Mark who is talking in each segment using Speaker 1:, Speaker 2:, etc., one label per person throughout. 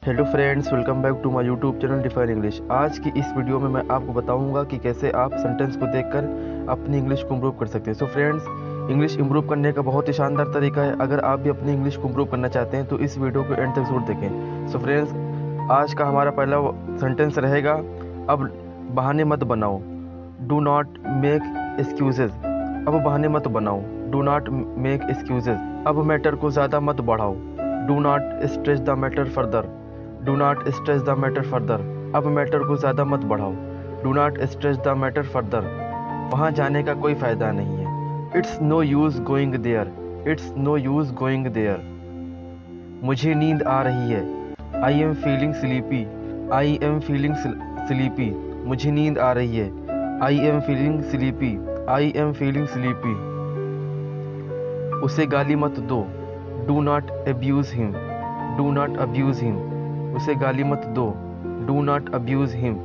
Speaker 1: Hello friends, welcome back to my YouTube channel define English. आज की इस video में मैं आपको बताऊंगा कि कैसे आप सेंटेंस को देखकर अपनी इंग्लिश को इम्प्रूव कर सकते हैं। सो फ्रेंड्स, इंग्लिश इम्प्रूव करने का बहुत ही शानदार तरीका है। अगर आप भी अपनी इंग्लिश को इम्प्रूव करना चाहते हैं तो इस वीडियो को एंड तक जरूर देखें। सो फ्रेंड्स, आज का हमारा पहला सेंटेंस रहेगा, अब बहाने मत बनाओ, डू नॉट मेक एक्सक्यूजेज। अब बहाने मत बनाओ, डू नॉट मेक एक्सक्यूजेज। अब मैटर को ज़्यादा मत बढ़ाओ, do not stretch the matter further. Do not stretch the matter further. अब मैटर को ज़्यादा मत बढ़ाओ, do not stretch the matter further. वहाँ जाने का कोई फ़ायदा नहीं है, it's no use going there. It's no use going there. मुझे नींद आ रही है, I am feeling sleepy. I am feeling sleepy. मुझे नींद आ रही है, I am feeling sleepy. I am feeling sleepy. उसे गाली मत दो, do not abuse him. Do not abuse him. उसे गाली मत दो, do not abuse him.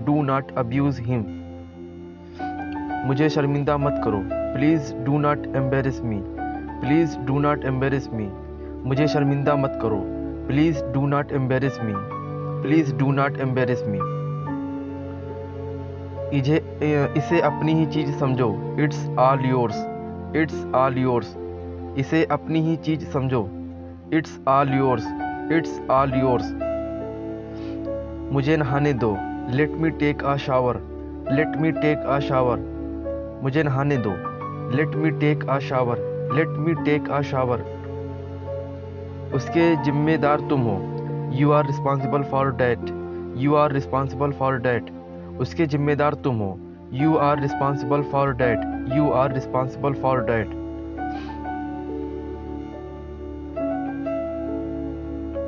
Speaker 1: Do not abuse him. मुझे शर्मिंदा मत करो, please do not embarrass me. Please do not embarrass me. मुझे शर्मिंदा मत करो, please do not embarrass me. Please do not embarrass me. इसे अपनी ही चीज़ समझो, it's all yours. It's all yours. इसे अपनी ही चीज़ समझो, it's all yours. It's all yours. मुझे नहाने दो, let me take a shower. Let me take a shower. मुझे नहाने दो, let me take a shower. Let me take a shower. उसके जिम्मेदार तुम हो, you are responsible for that. You are responsible for that. उसके जिम्मेदार तुम हो, you are responsible for that. You are responsible for that.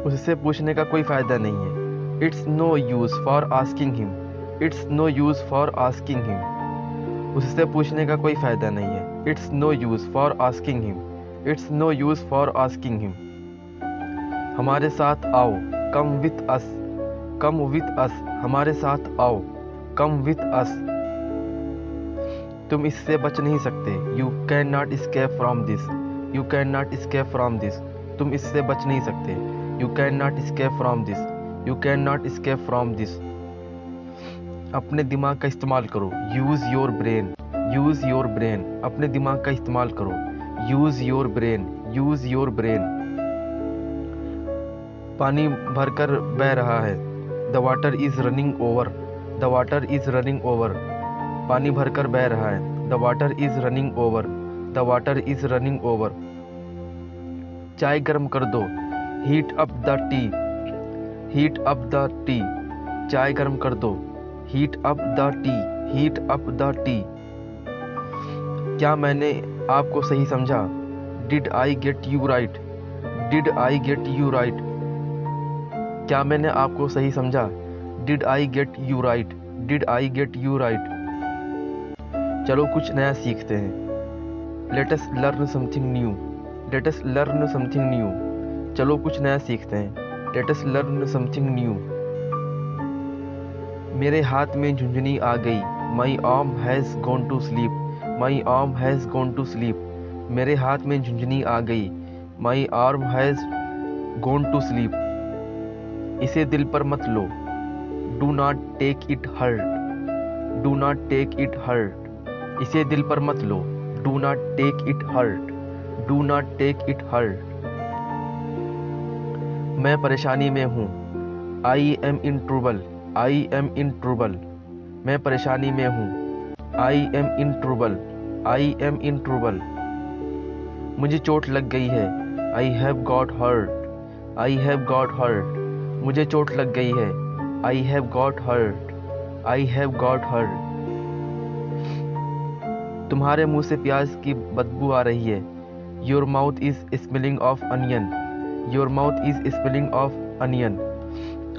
Speaker 1: उससे पूछने का कोई फायदा नहीं है, it's no use for asking him. It's no use for asking him. उससे पूछने का कोई फायदा नहीं है, it's no use for asking him. It's no use for asking him. हमारे साथ आओ, come with us. Come with us. हमारे साथ आओ, कम विथ अस। तुम इससे बच नहीं सकते, you can not escape from this. You can not escape from this. तुम इससे बच नहीं सकते, you can not escape from this. You can not escape from this. अपने दिमाग का इस्तेमाल करो, use your brain. Use your brain. अपने दिमाग का इस्तेमाल करो, use your brain. Use your brain. पानी भरकर बह रहा है, the water is running over. The water is running over. पानी भरकर बह रहा है, the water is running over. The water is running over. चाय गर्म कर दो, heat up the T. Heat up the T. चाय गर्म कर दो, heat up the T. Heat up the T. क्या मैंने आपको सही समझा? Did I get you right? Did I get you right? क्या मैंने आपको सही समझा? Did I get you right? Did I get you right? चलो कुछ नया सीखते हैं, let us learn something new. Let us learn something new. चलो कुछ नया सीखते हैं, let us learn something new. मेरे हाथ में झुंझुनी आ गई, my arm has gone to sleep. My arm has gone to sleep. मेरे हाथ में झुंझुनी आ गई, my arm has gone to sleep. इसे दिल पर मत लो, do not take it hurt. Do not take it hurt. इसे दिल पर मत लो, do not take it hurt. Do not take it hurt. मैं परेशानी में हूँ, I am in trouble. I am in trouble. मैं परेशानी में हूँ, I am in trouble. I am in trouble. मुझे चोट लग गई है, I have got hurt. I have got hurt. मुझे चोट लग गई है, I have got hurt. I have got hurt. तुम्हारे मुंह से प्याज की बदबू आ रही है, your mouth is smelling of onion. Your mouth is smelling of onion.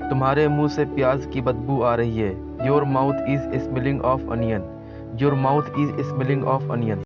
Speaker 1: तुम्हारे मुंह से प्याज की बदबू आ रही है, your mouth is smelling of onion. Your mouth is smelling of onion.